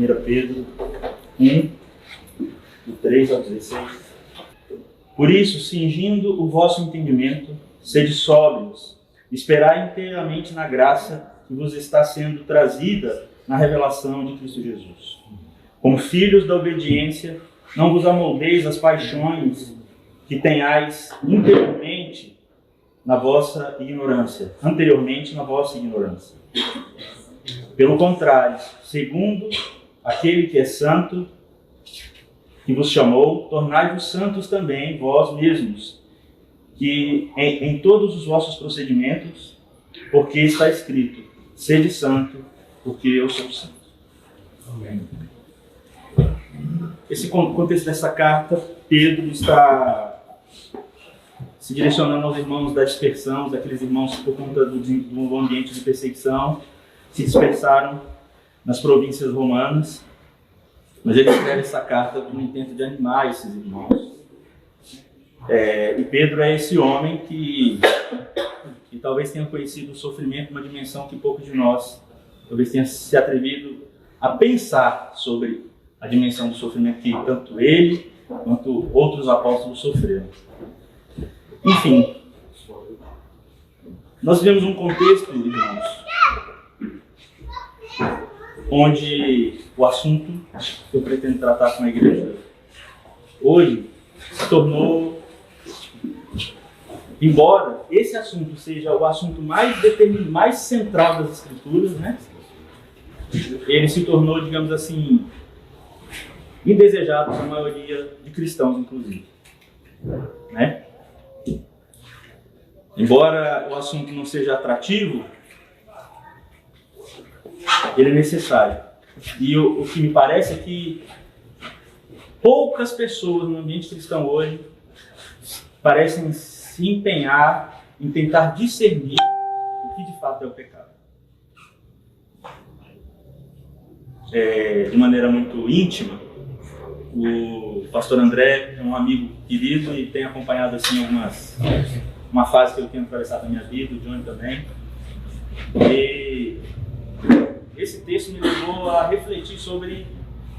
1 Pedro 1, do 3 ao 16. Por isso, cingindo o vosso entendimento, sede sóbrios, esperai inteiramente na graça que vos está sendo trazida na revelação de Cristo Jesus. Como filhos da obediência, não vos amoldeis às paixões que tenhais anteriormente na vossa ignorância. Pelo contrário, segundo aquele que é santo, que vos chamou, tornai-vos santos também vós mesmos, que em todos os vossos procedimentos, porque está escrito, sede santo, porque eu sou santo. Amém. Esse contexto dessa carta, Pedro está se direcionando aos irmãos da dispersão, daqueles irmãos que por conta do ambiente de perseguição se dispersaram nas províncias romanas. Mas ele escreve essa carta com o intento de animar esses irmãos. E Pedro é esse homem que talvez tenha conhecido o sofrimento numa dimensão que pouco de nós talvez tenha se atrevido a pensar sobre a dimensão do sofrimento que tanto ele quanto outros apóstolos sofreram. Enfim, nós vivemos um contexto, irmãos, onde o assunto que eu pretendo tratar com a igreja hoje se tornou, embora esse assunto seja o assunto mais central das Escrituras, né? Ele se tornou, digamos assim, indesejado pela maioria de cristãos, inclusive, né? Embora o assunto não seja atrativo, ele é necessário. E o que me parece é que poucas pessoas no ambiente cristão hoje parecem se empenhar em tentar discernir o que de fato é o pecado. De maneira muito íntima, o pastor André é um amigo querido e tem acompanhado assim uma fase que eu tenho atravessado na minha vida, o Johnny também. E esse texto me levou a refletir sobre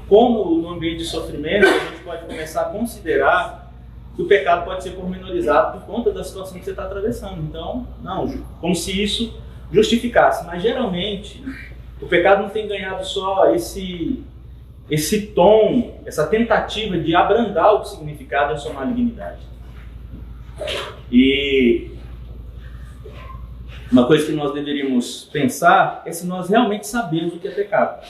como no ambiente de sofrimento a gente pode começar a considerar que o pecado pode ser pormenorizado por conta da situação que você está atravessando. Então, não, como se isso justificasse. Mas geralmente o pecado não tem ganhado só esse tom, essa tentativa de abrandar o significado da sua malignidade. E uma coisa que nós deveríamos pensar é se nós realmente sabemos o que é pecado.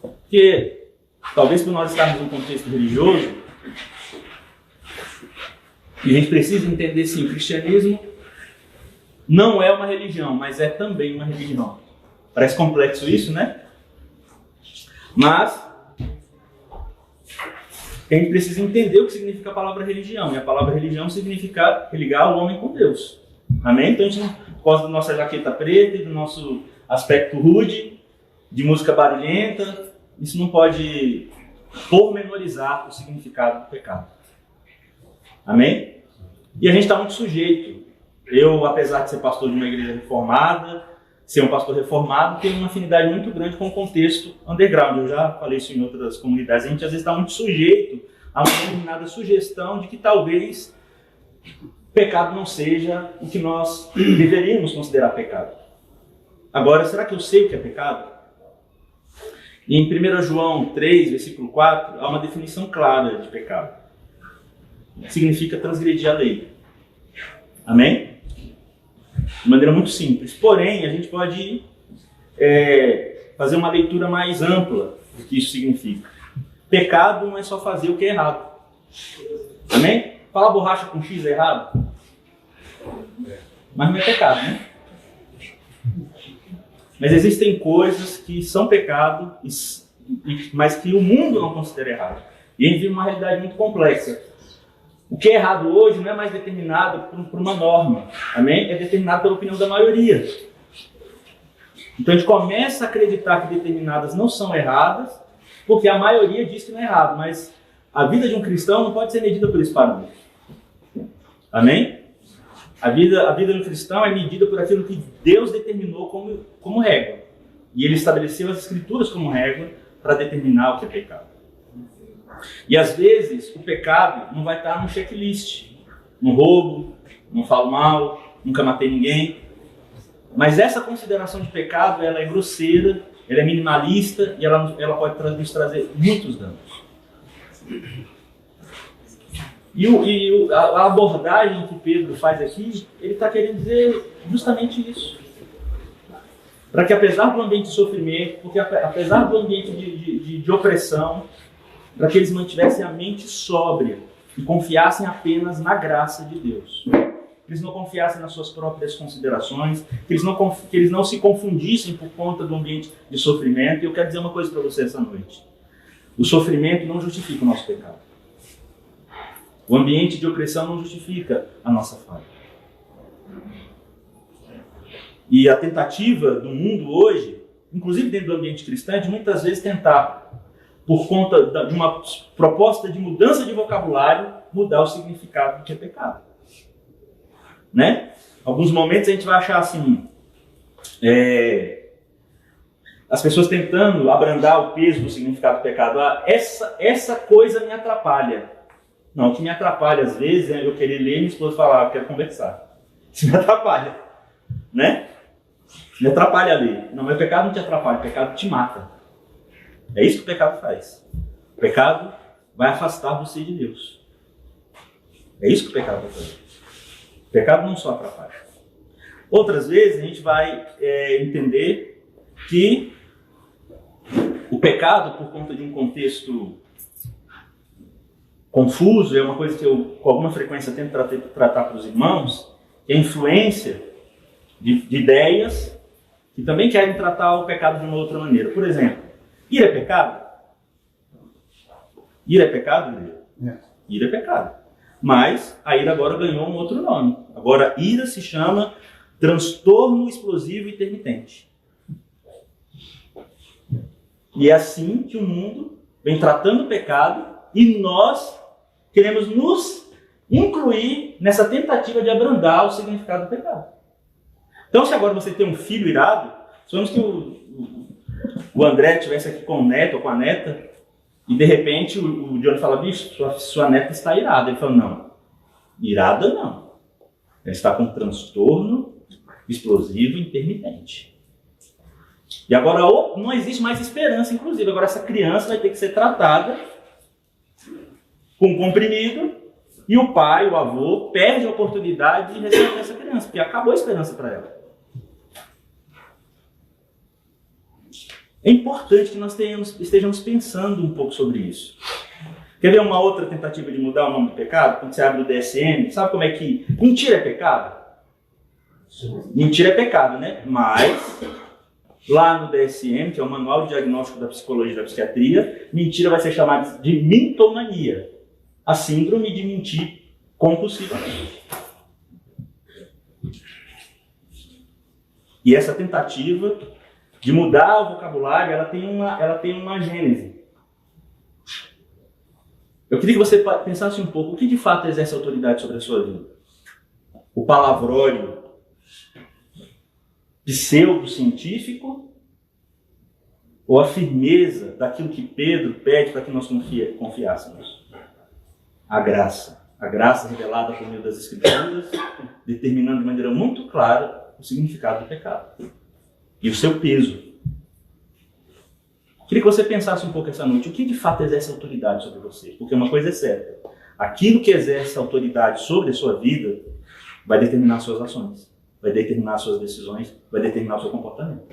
Porque, talvez por nós estarmos em um contexto religioso, e a gente precisa entender sim, o cristianismo não é uma religião, mas é também uma religião. Parece complexo isso, né? Mas a gente precisa entender o que significa a palavra religião. E a palavra religião significa ligar o homem com Deus. Amém? Então a gente não gosta da nossa jaqueta preta e do nosso aspecto rude, de música barulhenta. Isso não pode pormenorizar o significado do pecado. Amém? E a gente está muito sujeito. Eu, apesar de ser pastor de uma igreja reformada, ser um pastor reformado, tenho uma afinidade muito grande com o contexto underground. Eu já falei isso em outras comunidades. A gente às vezes está muito sujeito a uma determinada sugestão de que talvez pecado não seja o que nós deveríamos considerar pecado. Agora, será que eu sei o que é pecado? E em 1 João 3, versículo 4, há uma definição clara de pecado. Significa transgredir a lei. Amém? De maneira muito simples. Porém, a gente pode fazer uma leitura mais ampla do que isso significa. Pecado não é só fazer o que é errado. Amém? Falar borracha com X é errado? Mas não é pecado, né? Mas existem coisas que são pecado, mas que o mundo não considera errado. E a gente vive uma realidade muito complexa. O que é errado hoje não é mais determinado por uma norma. Amém? É determinado pela opinião da maioria. Então a gente começa a acreditar que determinadas não são erradas, porque a maioria diz que não é errado. Mas a vida de um cristão não pode ser medida por esse parâmetro. Amém? A vida do cristão é medida por aquilo que Deus determinou como regra. E ele estabeleceu as escrituras como régua para determinar o que é pecado. E às vezes o pecado não vai estar no checklist. Não roubo, não falo mal, nunca matei ninguém. Mas essa consideração de pecado, ela é grosseira, ela é minimalista e ela pode nos trazer muitos danos. A abordagem que Pedro faz aqui, ele está querendo dizer justamente isso. Para que apesar do ambiente de sofrimento, porque apesar do ambiente de opressão, para que eles mantivessem a mente sóbria e confiassem apenas na graça de Deus. Que eles não confiassem nas suas próprias considerações, que eles não se confundissem por conta do ambiente de sofrimento. E eu quero dizer uma coisa para você essa noite. O sofrimento não justifica o nosso pecado. O ambiente de opressão não justifica a nossa falha. E a tentativa do mundo hoje, inclusive dentro do ambiente cristão, é de muitas vezes tentar, por conta de uma proposta de mudança de vocabulário, mudar o significado do que é pecado. Né? Alguns momentos a gente vai achar assim, as pessoas tentando abrandar o peso do significado do pecado. Essa coisa me atrapalha. Não, o que me atrapalha às vezes é eu querer ler e minha esposa falar, eu quero conversar. Isso me atrapalha. Né? Me atrapalha a ler. Não, mas o pecado não te atrapalha, o pecado te mata. É isso que o pecado faz. O pecado vai afastar você de Deus. É isso que o pecado vai fazer. O pecado não só atrapalha. Outras vezes a gente vai entender que o pecado, por conta de um contexto confuso, é uma coisa que eu com alguma frequência tento tratar para os irmãos, que é a influência de ideias que também querem tratar o pecado de uma outra maneira. Por exemplo, ira é pecado? Ira é pecado, Ira? Ira é pecado. Mas a ira agora ganhou um outro nome. Agora, ira se chama transtorno explosivo intermitente. E é assim que o mundo vem tratando o pecado e nós queremos nos incluir nessa tentativa de abrandar o significado do pecado. Então, se agora você tem um filho irado, suponhamos que o André estivesse aqui com o neto ou com a neta, e de repente o Johnny fala, bicho, sua neta está irada. Ele fala, não, irada não. Ela está com transtorno explosivo intermitente. E agora não existe mais esperança, inclusive. Agora essa criança vai ter que ser tratada com comprimido e o pai, o avô, perde a oportunidade de receber essa criança, porque acabou a esperança para ela. É importante que nós estejamos pensando um pouco sobre isso. Quer ver uma outra tentativa de mudar o nome do pecado? Quando você abre o DSM, sabe como é que... Mentira é pecado? Mentira é pecado, né? Mas, lá no DSM, que é o Manual de Diagnóstico da Psicologia e da Psiquiatria, mentira vai ser chamada de mintomania. A síndrome de mentir compulsivamente. E essa tentativa de mudar o vocabulário, ela tem uma gênese. Eu queria que você pensasse um pouco, o que de fato exerce autoridade sobre a sua vida? O palavrório pseudo-científico ou a firmeza daquilo que Pedro pede para que nós confiássemos? A graça revelada por meio das Escrituras, determinando de maneira muito clara o significado do pecado e o seu peso. Queria que você pensasse um pouco essa noite, o que de fato exerce autoridade sobre você? Porque uma coisa é certa, aquilo que exerce autoridade sobre a sua vida vai determinar suas ações, vai determinar suas decisões, vai determinar o seu comportamento.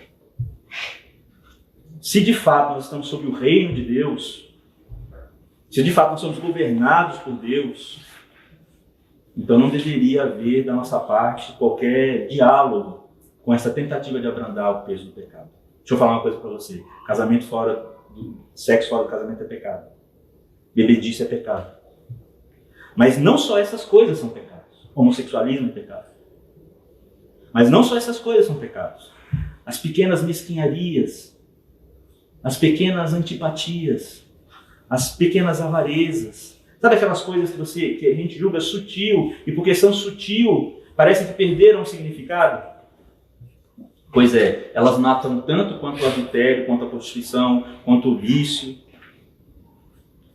Se de fato nós estamos sob o reino de Deus, se de fato nós somos governados por Deus, então não deveria haver da nossa parte qualquer diálogo com essa tentativa de abrandar o peso do pecado. Deixa eu falar uma coisa para você. Sexo fora do casamento é pecado. Bebedice é pecado. Mas não só essas coisas são pecados. Homossexualismo é pecado. Mas não só essas coisas são pecados. As pequenas mesquinharias, as pequenas antipatias, as pequenas avarezas. Sabe aquelas coisas que a gente julga sutil, e porque são sutil, parece que perderam o significado? Pois é, elas matam tanto quanto o adultério, quanto a prostituição, quanto o vício.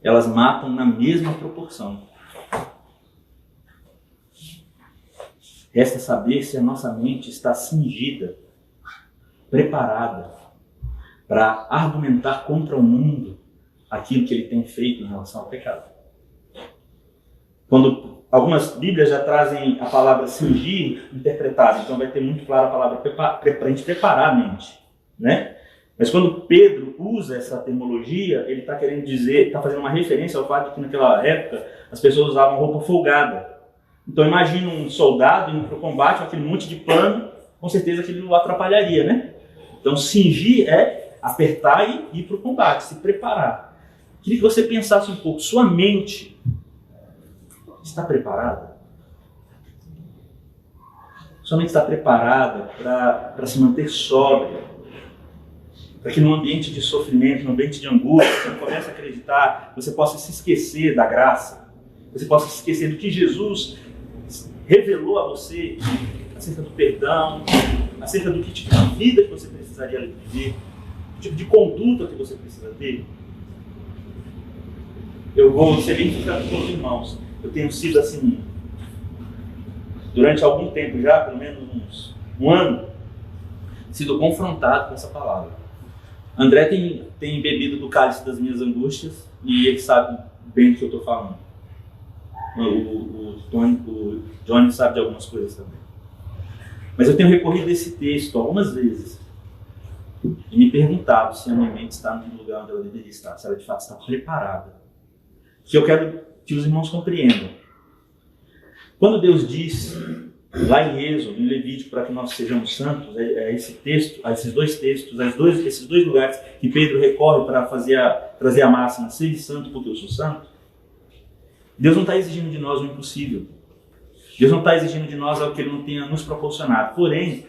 Elas matam na mesma proporção. Resta saber se a nossa mente está cingida, preparada para argumentar contra o mundo aquilo que ele tem feito em relação ao pecado. Quando algumas Bíblias já trazem a palavra cingir interpretada, então vai ter muito claro a palavra para a gente preparar a mente, né? Mas quando Pedro usa essa terminologia, ele está querendo dizer, está fazendo uma referência ao fato de que naquela época as pessoas usavam roupa folgada. Então imagina um soldado indo para o combate com aquele monte de pano, com certeza aquilo o atrapalharia, né? Então cingir é apertar e ir para o combate, se preparar. Queria que você pensasse um pouco, sua mente está preparada? Sua mente está preparada para se manter sóbria? Para que num ambiente de sofrimento, num ambiente de angústia, você comece a acreditar, você possa se esquecer da graça, você possa se esquecer do que Jesus revelou a você acerca do perdão, acerca do que tipo de vida que você precisaria viver, o tipo de conduta que você precisa ter. Eu vou ser bem sincero com os irmãos. Eu tenho sido assim, durante algum tempo já, pelo menos um ano, sido confrontado com essa palavra. André tem bebido do cálice das minhas angústias e ele sabe bem do que eu estou falando. O Johnny sabe de algumas coisas também. Mas eu tenho recorrido a esse texto algumas vezes e me perguntado se a minha mente está no lugar onde ela deveria estar, se ela de fato está preparada. Que eu quero que os irmãos compreendam. Quando Deus diz, lá em Êxodo, em Levítico, para que nós sejamos santos, esse texto, esses dois textos, esses dois lugares que Pedro recorre para trazer a máxima, seja santo porque eu sou santo, Deus não está exigindo de nós o impossível. Deus não está exigindo de nós algo que Ele não tenha nos proporcionado. Porém,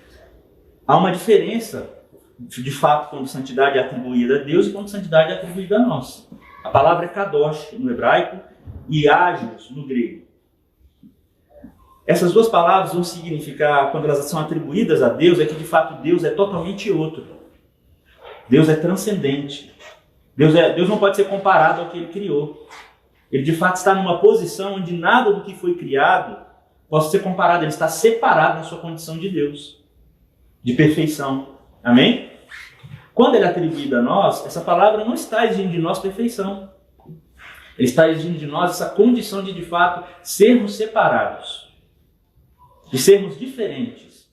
há uma diferença, de fato, quando santidade é atribuída a Deus e quando santidade é atribuída a nós. A palavra é kadosh no hebraico e agios no grego. Essas duas palavras vão significar, quando elas são atribuídas a Deus, é que de fato Deus é totalmente outro. Deus é transcendente. Deus não pode ser comparado ao que Ele criou. Ele de fato está numa posição onde nada do que foi criado possa ser comparado. Ele está separado na sua condição de Deus, de perfeição. Amém? Quando ele é atribuído a nós, essa palavra não está exigindo de nós perfeição. Ele está exigindo de nós essa condição de fato, sermos separados. De sermos diferentes.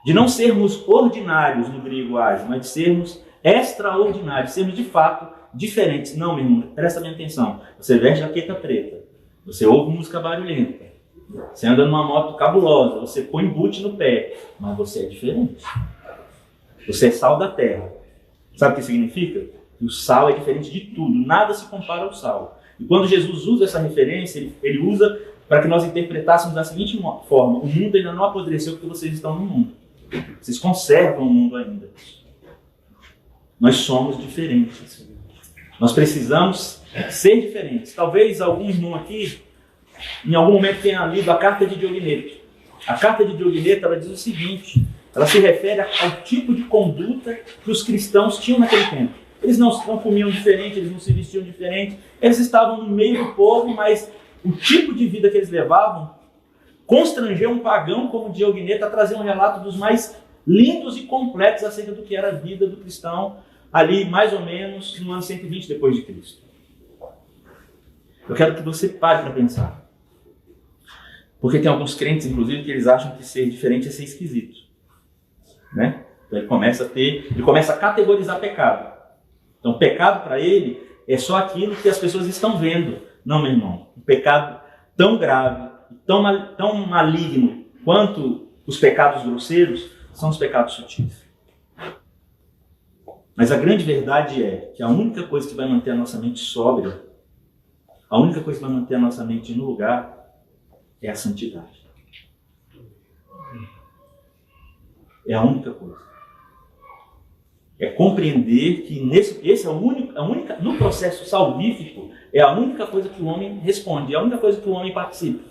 De não sermos ordinários no grego ágil, mas de sermos extraordinários, de sermos de fato diferentes. Não, meu irmão, presta bem atenção. Você veste jaqueta preta, você ouve música barulhenta, você anda numa moto cabulosa, você põe boot no pé, mas você é diferente. Você é sal da terra. Sabe o que significa? Que o sal é diferente de tudo, nada se compara ao sal. E quando Jesus usa essa referência, ele usa para que nós interpretássemos da seguinte forma: o mundo ainda não apodreceu porque vocês estão no mundo. Vocês conservam o mundo ainda. Nós somos diferentes. Nós precisamos ser diferentes. Talvez algum irmão aqui, em algum momento, tenha lido a carta de Diogneto. A carta de Diogneto, ela diz o seguinte: ela se refere ao tipo de conduta que os cristãos tinham naquele tempo. Eles não comiam diferente, eles não se vestiam diferente, eles estavam no meio do povo, mas o tipo de vida que eles levavam constrangeu um pagão como Diogneto a trazer um relato dos mais lindos e completos acerca do que era a vida do cristão ali, mais ou menos, no ano 120 depois de Cristo. Eu quero que você pare para pensar. Porque tem alguns crentes, inclusive, que eles acham que ser diferente é ser esquisito. Né? Então ele começa a categorizar pecado. Então pecado para ele é só aquilo que as pessoas estão vendo. Não, meu irmão. Um pecado tão grave, tão maligno quanto os pecados grosseiros são os pecados sutis. Mas a grande verdade é que a única coisa que vai manter a nossa mente sóbria, a única coisa que vai manter a nossa mente no lugar é a santidade. É a única coisa. É compreender que esse é no processo salvífico, é a única coisa que o homem responde, é a única coisa que o homem participa.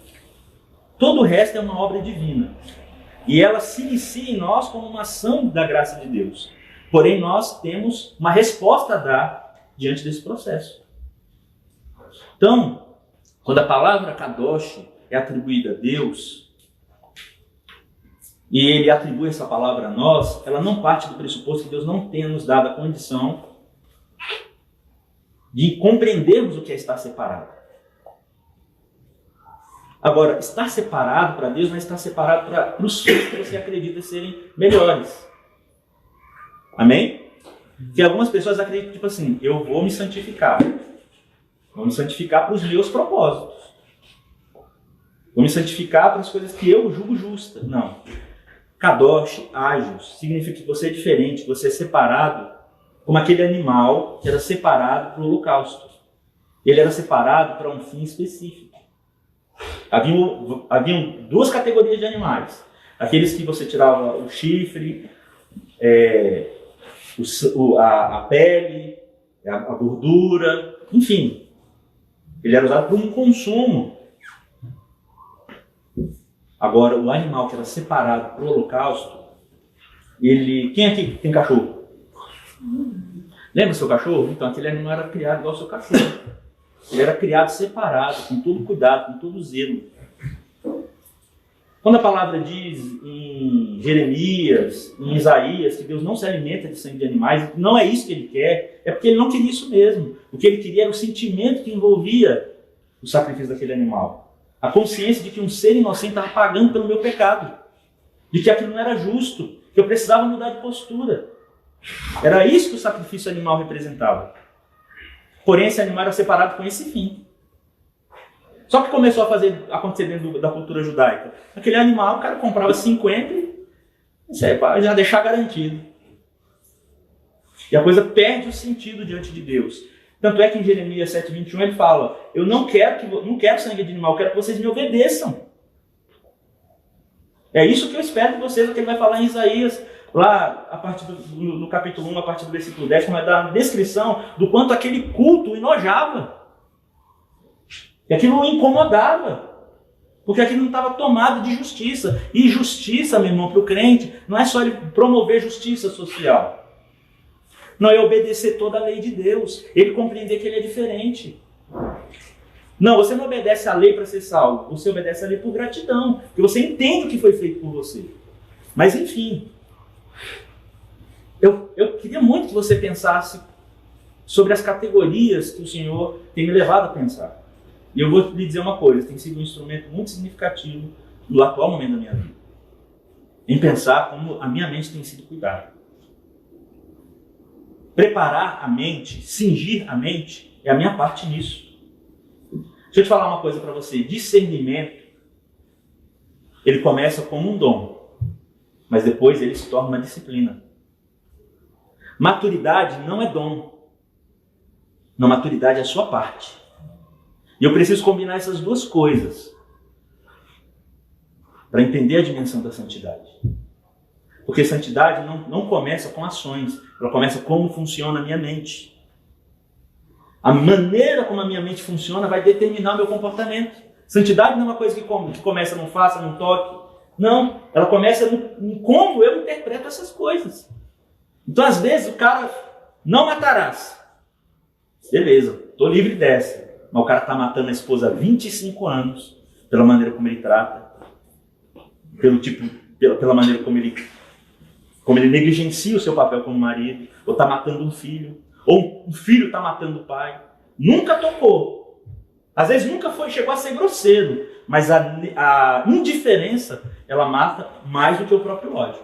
Todo o resto é uma obra divina. E ela se inicia em nós como uma ação da graça de Deus. Porém, nós temos uma resposta a dar diante desse processo. Então, quando a palavra kadosh é atribuída a Deus, e ele atribui essa palavra a nós, ela não parte do pressuposto que Deus não tenha nos dado a condição de compreendermos o que é estar separado. Agora, estar separado para Deus não é estar separado para os filhos que você acredita serem melhores. Amém? Porque algumas pessoas acreditam, tipo assim, eu vou me santificar. Vou me santificar para os meus propósitos. Vou me santificar para as coisas que eu julgo justas. Não. Kadosh, ágios, significa que você é diferente, que você é separado, como aquele animal que era separado para o holocausto. Ele era separado para um fim específico. Haviam duas categorias de animais. Aqueles que você tirava o chifre, a pele, a gordura, enfim. Ele era usado para um consumo. Agora, o animal que era separado para o holocausto, quem aqui tem cachorro? Lembra o seu cachorro? Então, aquele animal era criado igual ao seu cachorro. Ele era criado separado, com todo cuidado, com todo zelo. Quando a palavra diz em Jeremias, em Isaías, que Deus não se alimenta de sangue de animais, não é isso que ele quer, é porque ele não queria isso mesmo. O que ele queria era o sentimento que envolvia o sacrifício daquele animal. A consciência de que um ser inocente estava pagando pelo meu pecado. De que aquilo não era justo, que eu precisava mudar de postura. Era isso que o sacrifício animal representava. Porém, esse animal era separado com esse fim. Só que começou a acontecer dentro da cultura judaica. Aquele animal, o cara comprava 50 e isso aí para já deixar garantido. E a coisa perde o sentido diante de Deus. Tanto é que em Jeremias 7:21 ele fala, eu não quero sangue de animal, eu quero que vocês me obedeçam. É isso que eu espero de vocês, o que ele vai falar em Isaías, lá a partir no capítulo 1, a partir do versículo 10, como vai dar a descrição do quanto aquele culto o enojava. E aquilo o incomodava. Porque aquilo não estava tomado de justiça. E justiça, meu irmão, para o crente, não é só ele promover justiça social. Não é obedecer toda a lei de Deus. Ele compreender que ele é diferente. Não, você não obedece à lei para ser salvo. Você obedece à lei por gratidão. Porque você entende o que foi feito por você. Mas enfim. Eu queria muito que você pensasse sobre as categorias que o Senhor tem me levado a pensar. E eu vou lhe dizer uma coisa. Tem sido um instrumento muito significativo no atual momento da minha vida. Em pensar como a minha mente tem sido cuidada. Preparar a mente, cingir a mente, é a minha parte nisso. Deixa eu te falar uma coisa para você. Discernimento, ele começa como um dom, mas depois ele se torna uma disciplina. Maturidade não é dom. Não, maturidade é a sua parte. E eu preciso combinar essas duas coisas para entender a dimensão da santidade. Porque santidade não começa com ações, ela começa como funciona a minha mente. A maneira como a minha mente funciona vai determinar o meu comportamento. Santidade não é uma coisa que começa não faça, não toque. Não, ela começa em como eu interpreto essas coisas. Então, às vezes, o cara não matarás. Beleza, estou livre dessa. Mas o cara está matando a esposa há 25 anos, pela maneira como ele trata, pela maneira como ele negligencia o seu papel como marido, ou está matando um filho, ou um filho está matando o pai. Nunca tocou. Às vezes nunca chegou a ser grosseiro, mas a indiferença, ela mata mais do que o próprio ódio.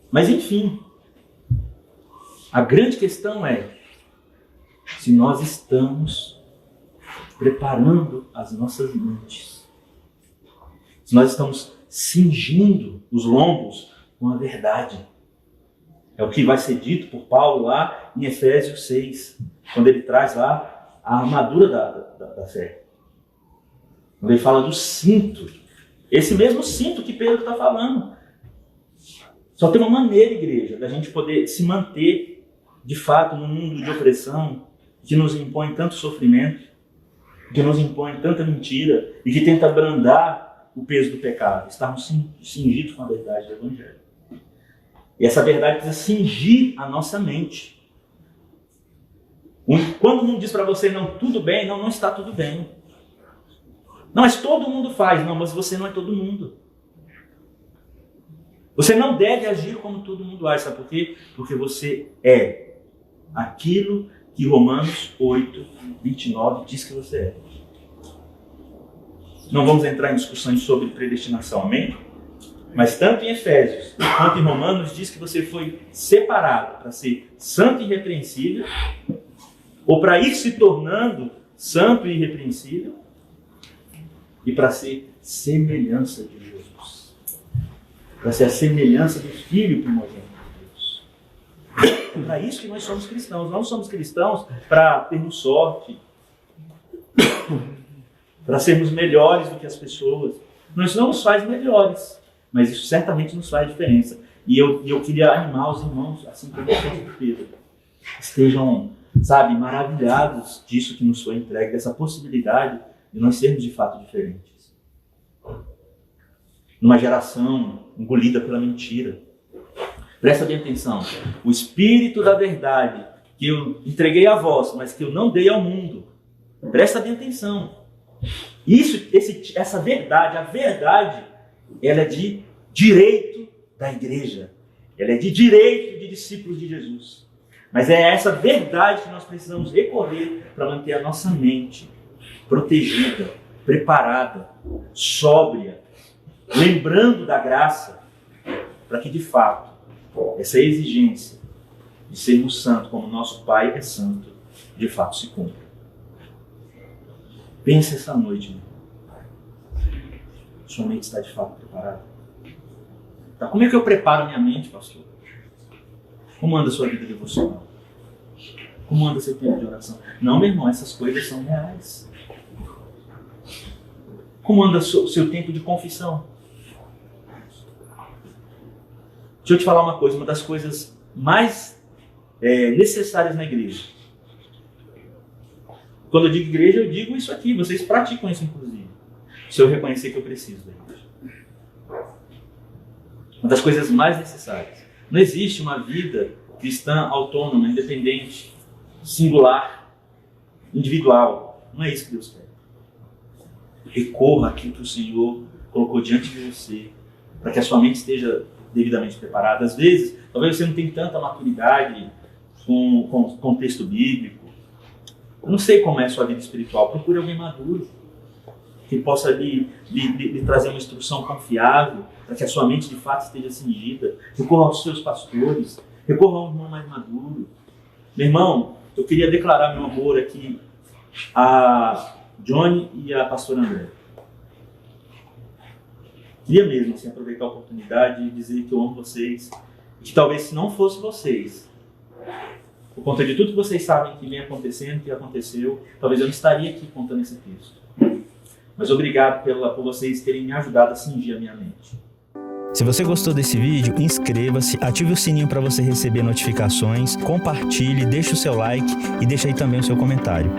Mas enfim, a grande questão é se nós estamos preparando as nossas mentes, se nós estamos cingindo os lombos com a verdade. É o que vai ser dito por Paulo lá em Efésios 6, quando ele traz lá a armadura da fé. Quando ele fala do cinto, esse mesmo cinto que Pedro está falando. Só tem uma maneira, igreja, da gente poder se manter de fato num mundo de opressão, que nos impõe tanto sofrimento, que nos impõe tanta mentira e que tenta abrandar o peso do pecado, estarmos cingidos com a verdade do Evangelho. E essa verdade precisa cingir a nossa mente. Quando o mundo diz para você, não, tudo bem, não está tudo bem. Não, mas todo mundo faz. Não, mas você não é todo mundo. Você não deve agir como todo mundo age. Sabe por quê? Porque você é aquilo que Romanos 8, 29 diz que você é. Não vamos entrar em discussões sobre predestinação, amém? Mas tanto em Efésios quanto em Romanos diz que você foi separado para ser santo e irrepreensível, ou para ir se tornando santo e irrepreensível, e para ser semelhança de Jesus. Para ser a semelhança do Filho primogênito de Deus. É para isso que nós somos cristãos. Nós não somos cristãos para termos sorte, para sermos melhores do que as pessoas. Isso não nos faz melhores, mas isso certamente nos faz diferença. E eu queria animar os irmãos, assim como o Pedro, estejam, maravilhados disso que nos foi entregue, dessa possibilidade de nós sermos de fato diferentes. Numa geração engolida pela mentira. Presta bem atenção. O Espírito da verdade que eu entreguei a vós, mas que eu não dei ao mundo. Presta bem atenção. Essa verdade, a verdade, ela é de direito da igreja. Ela é de direito de discípulos de Jesus. Mas é essa verdade que nós precisamos recorrer para manter a nossa mente protegida, preparada, sóbria, lembrando da graça, para que de fato essa exigência de sermos santos como nosso Pai é santo, de fato se cumpra. Pense essa noite, meu. Sua mente está de fato preparada? Tá? Como é que eu preparo a minha mente, pastor? Como anda a sua vida devocional? Como anda seu tempo de oração? Não, meu irmão, essas coisas são reais. Como anda o seu tempo de confissão? Deixa eu te falar uma coisa, uma das coisas mais necessárias na igreja. Quando eu digo igreja, eu digo isso aqui, vocês praticam isso inclusive. Se eu reconhecer que eu preciso da igreja. Uma das coisas mais necessárias. Não existe uma vida cristã autônoma, independente, singular, individual. Não é isso que Deus quer. Recorra aquilo que o Senhor colocou diante de você, para que a sua mente esteja devidamente preparada. Às vezes, talvez você não tenha tanta maturidade com o texto bíblico. Eu não sei como é a sua vida espiritual. Procure alguém maduro, que possa lhe trazer uma instrução confiável, para que a sua mente de fato esteja cingida. Recorra aos seus pastores, recorra a um irmão mais maduro. Meu irmão, eu queria declarar meu amor aqui a Johnny e a pastora André. Queria mesmo assim, aproveitar a oportunidade e dizer que eu amo vocês, e que talvez se não fosse vocês, por conta de tudo que vocês sabem que vem acontecendo, que aconteceu, talvez eu não estaria aqui contando esse texto. Mas obrigado por vocês terem me ajudado a cingir a minha mente. Se você gostou desse vídeo, inscreva-se, ative o sininho para você receber notificações, compartilhe, deixe o seu like e deixe aí também o seu comentário.